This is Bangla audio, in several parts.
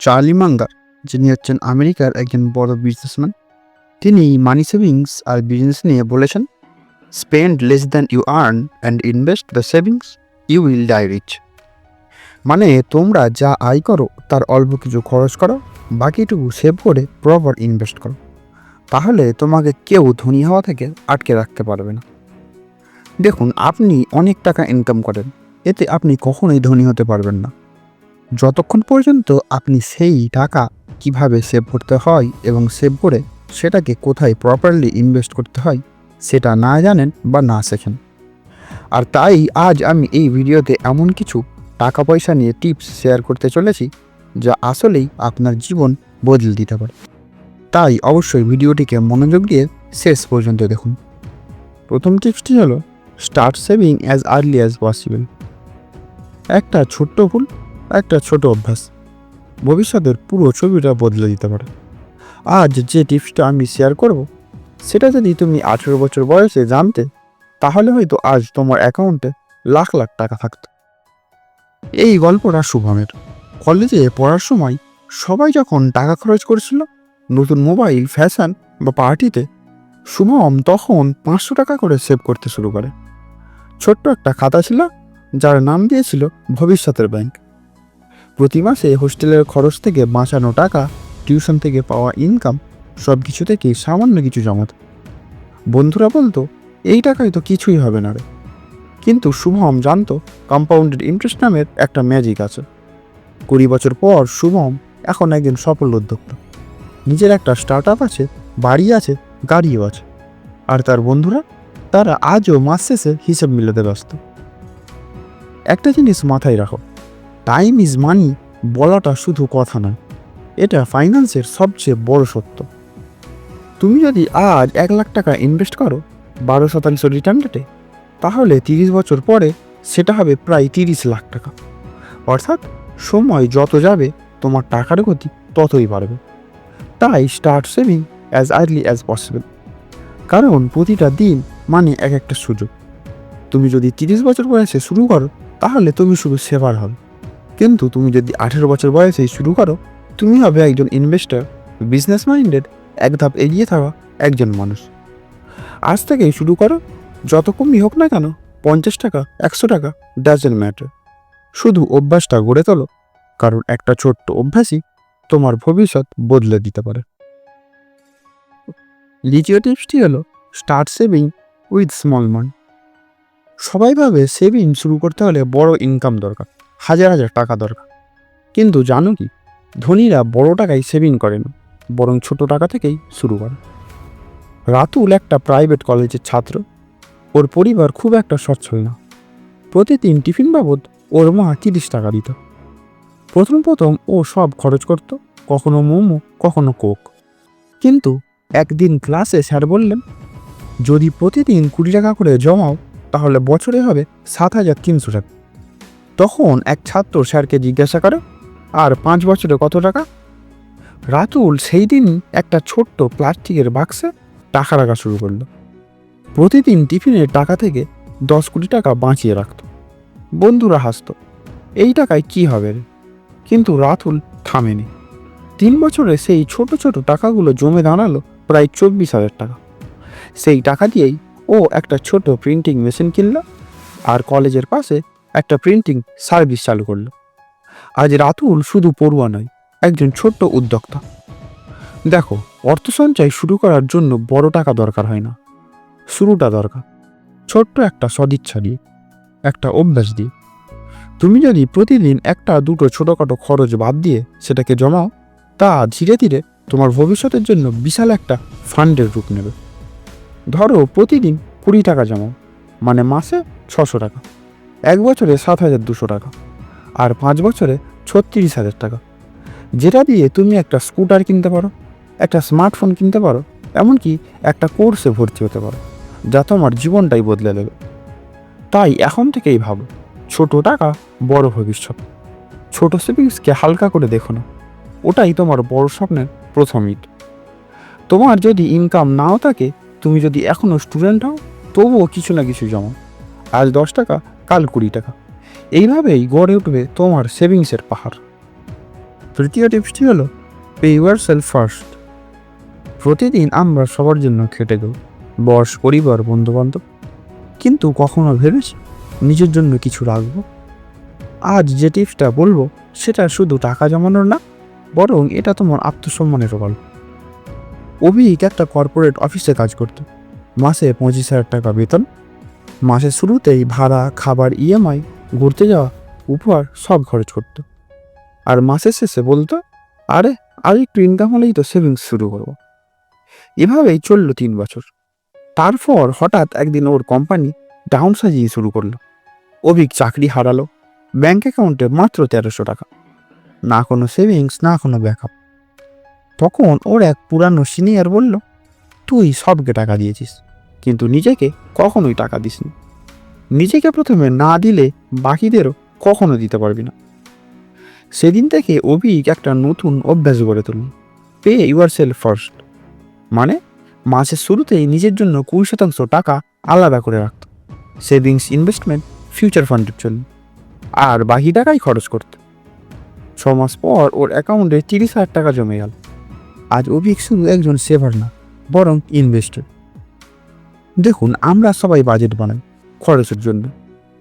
চার্লি মাঙ্গার, যিনি হচ্ছেন আমেরিকার একজন বড় বিজনেসম্যান, তিনি মানি সেভিংস আর বিজনেস নিয়ে বলেছেন, spend less than you earn and invest the savings, you will die rich. মানে তোমরা যা আয় করো তার অল্প কিছু খরচ করো, বাকিটুকু সেভ করে প্রপার ইনভেস্ট করো, তাহলে তোমাকে কেউ ধনী হওয়া থেকে আটকে রাখতে পারবে না। দেখুন, আপনি অনেক টাকা ইনকাম করেন, এতে আপনি কখনোই ধনী হতে পারবেন না যতক্ষণ পর্যন্ত আপনি সেই টাকা কিভাবে সেভ করতে হয় এবং সেভ করে সেটাকে কোথায় প্রপারলি ইনভেস্ট করতে হয় সেটা না জানেন বা না শেখেন। আর তাই আজ আমি এই ভিডিওতে এমন কিছু টাকা পয়সা নিয়ে টিপস শেয়ার করতে চলেছি যা আসলেই আপনার জীবন বদলে দিতে পারে। তাই অবশ্যই ভিডিওটিকে মনোযোগ দিয়ে শেষ পর্যন্ত দেখুন। প্রথম টিপসটি হলো, start saving as early as possible. একটা ছোট্ট ভুল, একটা ছোট অভ্যাস ভবিষ্যতের পুরো ছবিটা বদলে দিতে পারে। আজ যে টিপসটা আমি শেয়ার করব সেটা যদি তুমি 18 বছর বয়সে জানতে, তাহলে হয়তো আজ তোমার অ্যাকাউন্টে লাখ লাখ টাকা থাকতো। এই গল্পটা শুভমের। কলেজে পড়ার সময় সবাই যখন টাকা খরচ করেছিল নতুন মোবাইল, ফ্যাশন বা পার্টিতে, শুভম তখন 500 টাকা করে সেভ করতে শুরু করে। ছোট্ট একটা খাতা ছিল যার নাম দিয়েছিল ভবিষ্যতের ব্যাংক। প্রতি মাসে হোস্টেলের খরচ থেকে বাঁচানো টাকা, টিউশন থেকে পাওয়া ইনকাম, সব কিছু থেকেই সামান্য কিছু জমাত। বন্ধুরা বলতো, এই টাকায় তো কিছুই হবে না রে। কিন্তু শুভম জানতো কম্পাউন্ডেড ইন্টারেস্ট নামের একটা ম্যাজিক আছে। 20 বছর পর শুভম এখন একজন সফল উদ্যোক্তা। নিজের একটা স্টার্ট আপ আছে, বাড়ি আছে, গাড়িও আছে। আর তার বন্ধুরা, তারা আজও মাস শেষে হিসেব মিলাতে ব্যস্ত। একটা জিনিস মাথায় রাখো, টাইম ইজ মানি বলাটা শুধু কথা নয়, এটা ফাইন্যান্সের সবচেয়ে বড় সত্য। তুমি যদি আজ 1 লাখ টাকা ইনভেস্ট করো 12% রিটার্ন রেটে, তাহলে 30 বছর পরে সেটা হবে প্রায় 30 লাখ টাকা। অর্থাৎ সময় যত যাবে তোমার টাকার গতি ততই বাড়বে। তাই start saving as early as possible, কারণ প্রতিটা দিন মানে এক একটা সুযোগ। তুমি যদি 30 বছর বয়সে শুরু করো তাহলে তুমি শুধু সেভার হবে, কিন্তু তুমি যদি 18 বছর বয়সেই শুরু করো, তুমি হবে একজন ইনভেস্টর, বিজনেস মাইন্ডেড, এক ধাপ এগিয়ে থাকা একজন মানুষ। আজ থেকেই শুরু করো, যত কমই হোক না কেন, 50 টাকা, 100 টাকা, ডাজেন্ট ম্যাটার। শুধু অভ্যাসটা গড়ে তোলো, কারণ একটা ছোট্ট অভ্যাসই তোমার ভবিষ্যৎ বদলে দিতে পারে। দ্বিতীয় টিপসটি হলো, স্টার্ট সেভিং উইথ স্মল মানি। সবাই ভাবে সেভিং শুরু করতে হলে বড় ইনকাম দরকার, হাজার হাজার টাকা দরকার। কিন্তু জানো কি, ধনীরা বড় টাকায় সেভিং করে না, বরং ছোট টাকা থেকেই শুরু করে। রাতুল একটা প্রাইভেট কলেজের ছাত্র। ওর পরিবার খুব একটা সচ্ছল না। প্রতিদিন টিফিন বাবদ ওর মা 30 টাকা দিত। প্রথম প্রথম ও সব খরচ করত, কখনো মোমো, কখনো কোক। কিন্তু একদিন ক্লাসে স্যার বললেন, যদি প্রতিদিন 20 টাকা করে জমাও তাহলে বছরে হবে 7,300 টাকা। তখন এক ছাত্র স্যারকে জিজ্ঞাসা করে, আর 5 বছরে কত টাকা? রাতুল সেই দিন একটা ছোট্ট প্লাস্টিকের বাক্সে টাকা রাখা শুরু করলো। প্রতিদিন টিফিনের টাকা থেকে 10 কোটি টাকা বাঁচিয়ে রাখত। বন্ধুরা হাসত, এই টাকায় কি হবে রে? কিন্তু রাতুল থামেনি। 3 বছরে সেই ছোট ছোট টাকাগুলো জমে দাঁড়ালো প্রায় 24,000 টাকা। সেই টাকা দিয়েই ও একটা ছোট প্রিন্টিং মেশিন কিনল আর কলেজের পাশে একটা প্রিন্টিং সার্ভিস চালু করলো। আজ রাতুল শুধু পড়ুয়া নয়, একজন ছোট্ট উদ্যোক্তা। দেখো, অর্থ সঞ্চয় শুরু করার জন্য বড় টাকা দরকার হয় না, শুরুটা দরকার ছোট্ট একটা সদিচ্ছা দিয়ে, একটা অভ্যাস দিয়ে। তুমি যদি প্রতিদিন একটা দুটো ছোটোখাটো খরচ বাদ দিয়ে সেটাকে জমাও, তা ধীরে ধীরে তোমার ভবিষ্যতের জন্য বিশাল একটা ফান্ডের রূপ নেবে। ধরো প্রতিদিন 20 টাকা জমাও, মানে মাসে 600 টাকা, 1 বছরে 7,200 টাকা, আর 5 বছরে 36,000 টাকা, যেটা দিয়ে তুমি একটা স্কুটার কিনতে পারো, একটা স্মার্টফোন কিনতে পারো, এমনকি একটা কোর্সে ভর্তি হতে পারো, যা তোমার জীবনটাই বদলে দেবে। তাই এখন থেকেই ভাবো, ছোট টাকা বড় ভবিষ্যৎ। ছোট সেভিংসকে হালকা করে দেখো না, ওটাই তোমার বড় স্বপ্নের প্রথম ইট। তোমার যদি ইনকাম নাও থাকে, তুমি যদি এখনও স্টুডেন্ট হও, তবুও কিছু না কিছু জমাও। আজ 10 টাকা, কাল 20 টাকা। এইভাবেই গড়ে উঠবে তোমার সেভিংসের পাহাড়। তৃতীয় টিপসটি হলো পে ইউর সেলফ ফার্স্ট। প্রতিদিন আমরা সবার জন্য খেটে দেব, বস, পরিবার, বন্ধুবান্ধব, কিন্তু কখনো ভেবেছি নিজের জন্য কিছু রাখবো? আজ যে টিপসটা বলবো সেটা শুধু টাকা জমানোর না, বরং এটা তোমার আত্মসম্মানেরও গল্প। অভিক একটা কর্পোরেট অফিসে কাজ করত। মাসে 25,000 টাকা বেতন। মাসের শুরুতেই ভাড়া, খাবার, ইএমআই, ঘুরতে যাওয়া, উপহার সব খরচ করত। আর মাসের শেষে বলতো, আরে আর একটু ইনকাম হলেই তো সেভিংস শুরু করব। এভাবেই চলল 3 বছর। তারপর হঠাৎ একদিন ওর কোম্পানি ডাউন সাজিয়ে শুরু করলো। অভিক চাকরি হারালো। ব্যাংক অ্যাকাউন্টে মাত্র 1300 টাকা। না কোনো সেভিংস, না কোনো ব্যাকআপ। তখন ওর এক পুরানো সিনিয়র বলল, তুই সবকে টাকা দিয়েছিস, কিন্তু নিজেকে কখনোই টাকা দিসনি। নিজেকে প্রথমে না দিলে বাকিদেরও কখনো দিতে পারবি না। সেদিন থেকে অভিক একটা নতুন অভ্যাস গড়ে তুলল, পে ইউর সেলফ ফার্স্ট। মানে মাসের শুরুতেই নিজের জন্য 20% টাকা আলাদা করে রাখত। সেভিংস, ইনভেস্টমেন্ট, ফিউচার ফান্ডের জন্য। আর বাকি টাকাই খরচ করত। 6 মাস পর ওর অ্যাকাউন্টে 30,000 টাকা জমে গেল। আজ অভিক শুধু একজন সেভার না, বরং ইনভেস্টর। দেখুন, আমরা সবাই বাজেট বানাই খরচের জন্য,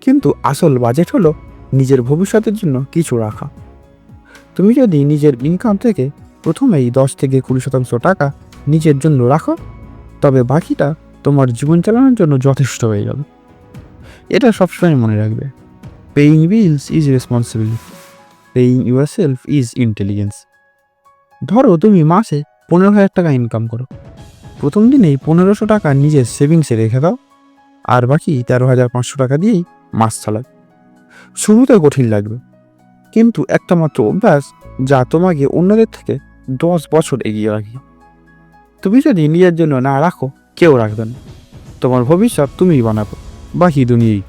কিন্তু আসল বাজেট হলো নিজের ভবিষ্যতের জন্য কিছু রাখা। তুমি যদি নিজের ইনকাম থেকে প্রথমেই 10 থেকে 20% টাকা নিজের জন্য রাখো, তবে বাকিটা তোমার জীবন চালানোর জন্য যথেষ্ট হয়ে যাবে। এটা সবসময় মনে রাখবে, paying bills is responsibility, paying yourself is intelligence. ধরো তুমি মাসে 15,000 টাকা ইনকাম করো। প্রথম দিনেই 1500 টাকা নিজের সেভিংসে রেখে দাও, আর বাকি 13,500 টাকা দিয়েই মাস চালাবে। শুরুতে কঠিন লাগবে, কিন্তু একটা মাত্র অভ্যাস যা তোমাকে অন্যদের থেকে 10 বছর এগিয়ে রাখবে। তুমি যদি নিজের জন্য না রাখো, কেউ রাখবে না। তোমার ভবিষ্যৎ তুমিই বানাবো, বাকি দুনিয়াই।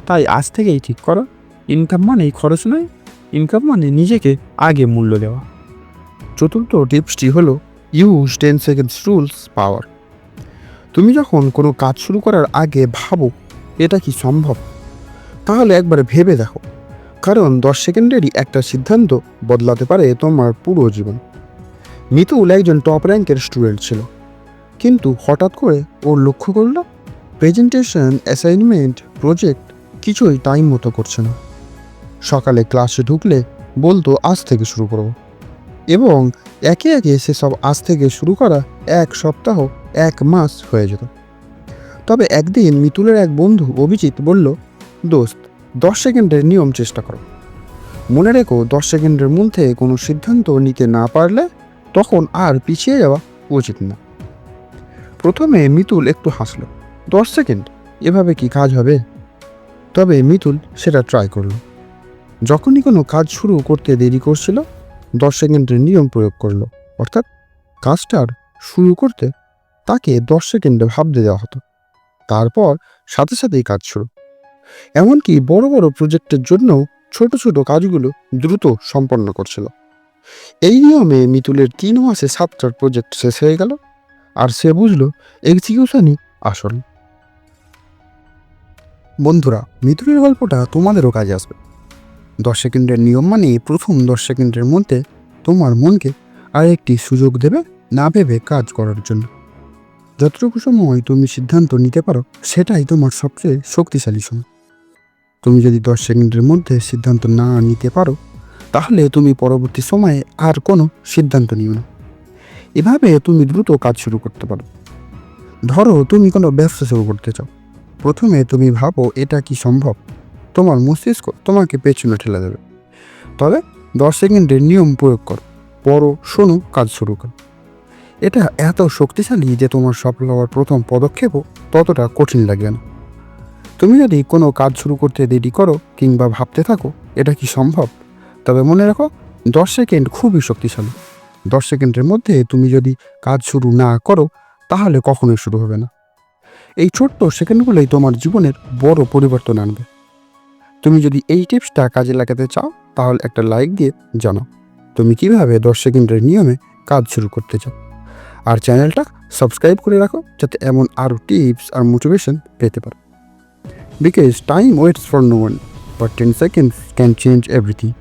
তাই আজ থেকেই ঠিক করো, ইনকাম মানেই খরচ নয়, ইনকাম মানে নিজেকে আগে মূল্য দেওয়া। চতুর্থ টিপসটি হলো ইউজ 10 সেকেন্ডস রুলস পাওয়ার। তুমি যখন কোনো কাজ শুরু করার আগে ভাবো এটা কি সম্ভব, তাহলে একবার ভেবে দেখো, কারণ 10 সেকেন্ডেরই একটা সিদ্ধান্ত বদলাতে পারে তোমার পুরো জীবন। মিতুল একজন টপ র্যাঙ্কের স্টুডেন্ট ছিল, কিন্তু হঠাৎ করে ওর লক্ষ্য করল প্রেজেন্টেশন, অ্যাসাইনমেন্ট, প্রজেক্ট কিছুই টাইম মতো করছে না। সকালে ক্লাসে ঢুকলে বলতো আজ থেকে শুরু করব, এবং একে একে সেসব আজ থেকে শুরু করা 1 সপ্তাহ, 1 মাস হয়ে যেত। তবে একদিন মিতুলের এক বন্ধু অভিজিৎ বলল, দোস্ত, 10 সেকেন্ডের নিয়ম চেষ্টা করো। মনে রেখো, 10 সেকেন্ডের মধ্যে কোনো সিদ্ধান্ত নিতে না পারলে তখন আর পিছিয়ে যাওয়া উচিত না। প্রথমে মিতুল একটু হাসল, 10 সেকেন্ড, এভাবে কি কাজ হবে? তবে মিতুল সেটা ট্রাই করলো। যখনই কোনো কাজ শুরু করতে দেরি করছিল, 10 সেকেন্ডের নিয়ম প্রয়োগ করলো। অর্থাৎ কাজটার শুরু করতে তাকে 10 সেকেন্ডে ভাবতে দেওয়া হতো, তারপর সাথে সাথেই কাজ শুরু। এমনকি বড় বড় প্রজেক্টের জন্যও ছোট ছোট কাজগুলো দ্রুত সম্পন্ন করছিল। এই নিয়মে মিতুলের 3 মাসে 7টা প্রজেক্ট শেষ হয়ে গেল, আর সে বুঝলো এক্সিকিউশনই আসল। বন্ধুরা, মিতুলের গল্পটা তোমাদেরও কাজে আসবে। 10 সেকেন্ডের নিয়ম মানে প্রথম 10 সেকেন্ডের মধ্যে তোমার মনকে আরেকটি সুযোগ দেবে না ভেবে কাজ করার জন্য। যতটুকু সময় তুমি সিদ্ধান্ত নিতে পারো, সেটাই তোমার সবচেয়ে শক্তিশালী সময়। তুমি যদি 10 সেকেন্ডের মধ্যে সিদ্ধান্ত না নিতে পারো, তাহলে তুমি পরবর্তী সময়ে আর কোনো সিদ্ধান্ত নিও না। এভাবে তুমি দ্রুত কাজ শুরু করতে পারো। ধরো তুমি কোনো ব্যবসা শুরু করতে চাও। প্রথমে তুমি ভাবো এটা কি সম্ভব। তোমার মস্তিষ্ক তোমাকে পেছনে ঠেলে দেবে। তবে 10 সেকেন্ডের নিয়ম প্রয়োগ করো, পড়ো, শোনো, কাজ শুরু করো। এটা এত শক্তিশালী যে তোমার সফল হওয়ার প্রথম পদক্ষেপও ততটা কঠিন লাগবে না। তুমি যদি কোনো কাজ শুরু করতে দেরি করো কিংবা ভাবতে থাকো এটা কি সম্ভব, তবে মনে রাখো 10 সেকেন্ড খুবই শক্তিশালী। 10 সেকেন্ডের মধ্যে তুমি যদি কাজ শুরু না করো, তাহলে কখনোই শুরু হবে না। এই ছোট্ট সেকেন্ডগুলোই তোমার জীবনের বড় পরিবর্তন আনবে। তুমি যদি এই টিপসটা কাজে লাগাতে চাও, তাহলে একটা লাইক দিয়ে জানাও তুমি কিভাবে 10 সেকেন্ডের নিয়মে কাজ শুরু করতে চাও। আর চ্যানেলটা সাবস্ক্রাইব করে রাখো, যাতে এমন আরও টিপস আর মোটিভেশন পেতে পারো। Because time waits for no one, but 10 seconds can change everything.